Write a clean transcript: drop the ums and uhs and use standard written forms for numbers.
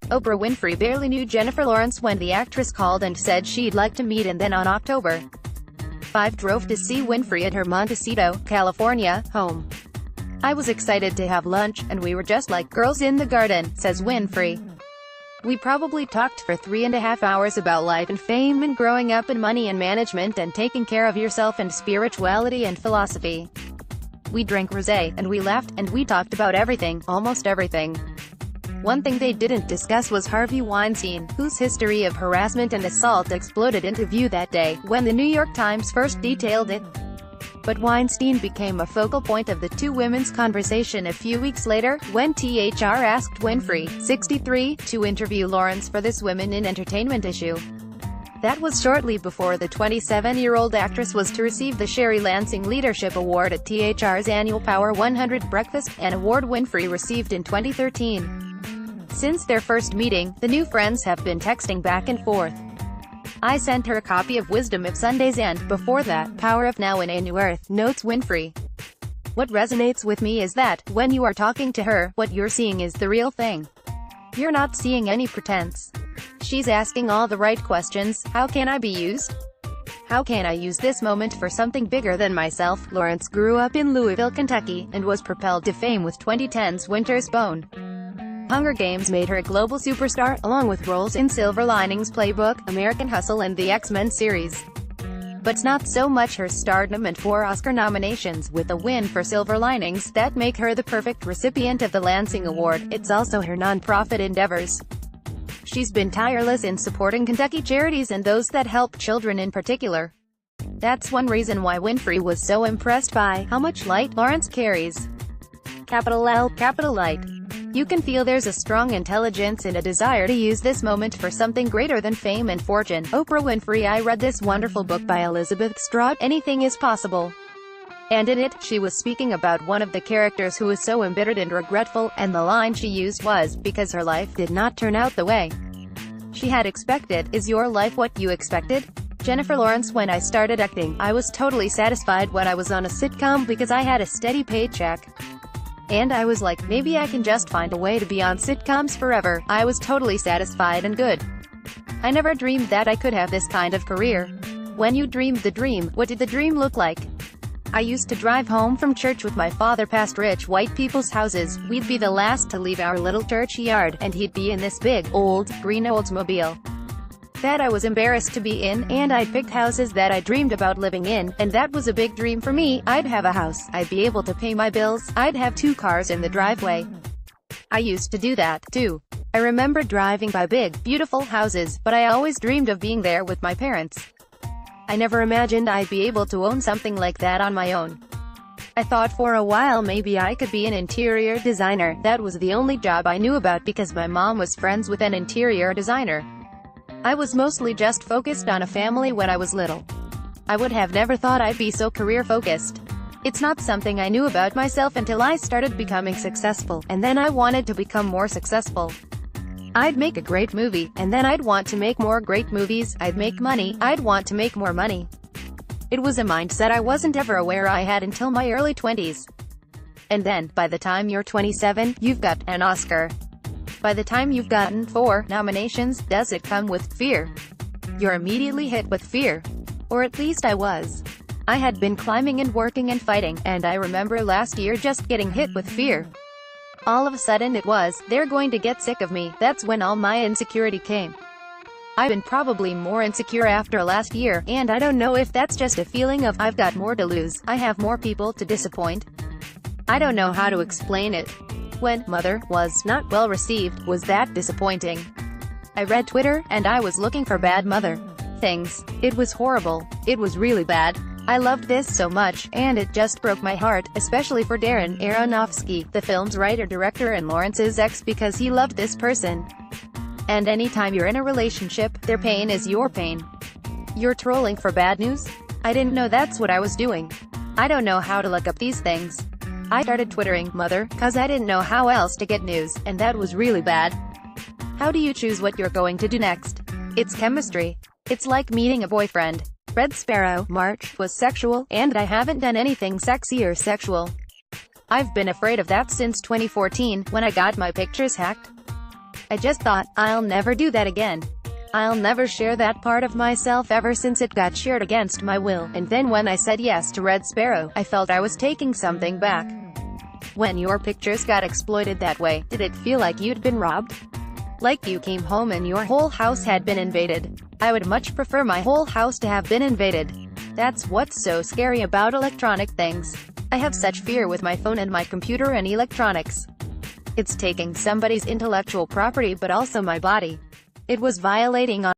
Oprah Winfrey barely knew Jennifer Lawrence when the actress called and said she'd like to meet, and then on October 5 drove to see Winfrey at her Montecito, California, home. "I was excited to have lunch, and we were just like girls in the garden," says Winfrey. "We probably talked for 3.5 hours about life and fame and growing up and money and management and taking care of yourself and spirituality and philosophy. We drank rosé, and we laughed, and we talked about everything, almost everything." One thing they didn't discuss was Harvey Weinstein, whose history of harassment and assault exploded into view that day, when the New York Times first detailed it. But Weinstein became a focal point of the two women's conversation a few weeks later, when THR asked Winfrey, 63, to interview Lawrence for this Women in Entertainment issue. That was shortly before the 27-year-old actress was to receive the Sherry Lansing Leadership Award at THR's annual Power 100 breakfast, an award Winfrey received in 2013. Since their first meeting, the new friends have been texting back and forth. "I sent her a copy of Wisdom of Sundays and, before that, Power of Now and A New Earth," notes Winfrey. "What resonates with me is that, when you are talking to her, what you're seeing is the real thing. You're not seeing any pretense. She's asking all the right questions. How can I be used? How can I use this moment for something bigger than myself?" Lawrence grew up in Louisville, Kentucky, and was propelled to fame with 2010's Winter's Bone. Hunger Games made her a global superstar, along with roles in Silver Linings Playbook, American Hustle and the X-Men series. But it's not so much her stardom and 4 Oscar nominations, with a win for Silver Linings, that make her the perfect recipient of the Lansing Award. It's also her non-profit endeavors. She's been tireless in supporting Kentucky charities and those that help children in particular. That's one reason why Winfrey was so impressed by how much light Lawrence carries. Capital L, capital Light. You can feel there's a strong intelligence and a desire to use this moment for something greater than fame and fortune. Oprah Winfrey. I read this wonderful book by Elizabeth Strout, Anything is Possible. And in it, she was speaking about one of the characters who was so embittered and regretful, and the line she used was, "Because her life did not turn out the way she had expected." Is your life what you expected? Jennifer Lawrence. "When I started acting, I was totally satisfied when I was on a sitcom because I had a steady paycheck. And I was like, maybe I can just find a way to be on sitcoms forever." I was totally satisfied and good. I never dreamed that I could have this kind of career. When you dreamed the dream, what did the dream look like? I used to drive home from church with my father past rich white people's houses. We'd be the last to leave our little churchyard, and he'd be in this big, old, green Oldsmobile that I was embarrassed to be in, and I'd picked houses that I dreamed about living in, and that was a big dream for me. I'd have a house, I'd be able to pay my bills, I'd have 2 cars in the driveway. I used to do that, too. I remember driving by big, beautiful houses, but I always dreamed of being there with my parents. I never imagined I'd be able to own something like that on my own. I thought for a while maybe I could be an interior designer. That was the only job I knew about because my mom was friends with an interior designer. I was mostly just focused on a family when I was little. I would have never thought I'd be so career-focused. It's not something I knew about myself until I started becoming successful, and then I wanted to become more successful. I'd make a great movie, and then I'd want to make more great movies. I'd make money, I'd want to make more money. It was a mindset I wasn't ever aware I had until my early 20s. And then, by the time you're 27, you've got an Oscar. By the time you've gotten 4 nominations, does it come with fear? You're immediately hit with fear. Or at least I was. I had been climbing and working and fighting, and I remember last year just getting hit with fear. All of a sudden it was, they're going to get sick of me. That's when all my insecurity came. I've been probably more insecure after last year, and I don't know if that's just a feeling of, I've got more to lose, I have more people to disappoint. I don't know how to explain it. When Mother was not well received, was that disappointing? I read Twitter, and I was looking for bad Mother things. It was horrible. It was really bad. I loved this so much, and it just broke my heart, especially for Darren Aronofsky, the film's writer-director and Lawrence's ex, because he loved this person. And anytime you're in a relationship, their pain is your pain. You're trolling for bad news? I didn't know that's what I was doing. I don't know how to look up these things. I started twittering Mother, cause I didn't know how else to get news, and that was really bad. How do you choose what you're going to do next? It's chemistry. It's like meeting a boyfriend. Red Sparrow, March, was sexual, and I haven't done anything sexy or sexual. I've been afraid of that since 2014, when I got my pictures hacked. I just thought, I'll never do that again. I'll never share that part of myself ever since it got shared against my will. And then when I said yes to Red Sparrow, I felt I was taking something back. When your pictures got exploited that way, did it feel like you'd been robbed? Like you came home and your whole house had been invaded? I would much prefer my whole house to have been invaded. That's what's so scary about electronic things. I have such fear with my phone and my computer and electronics. It's taking somebody's intellectual property but also my body. It was violating on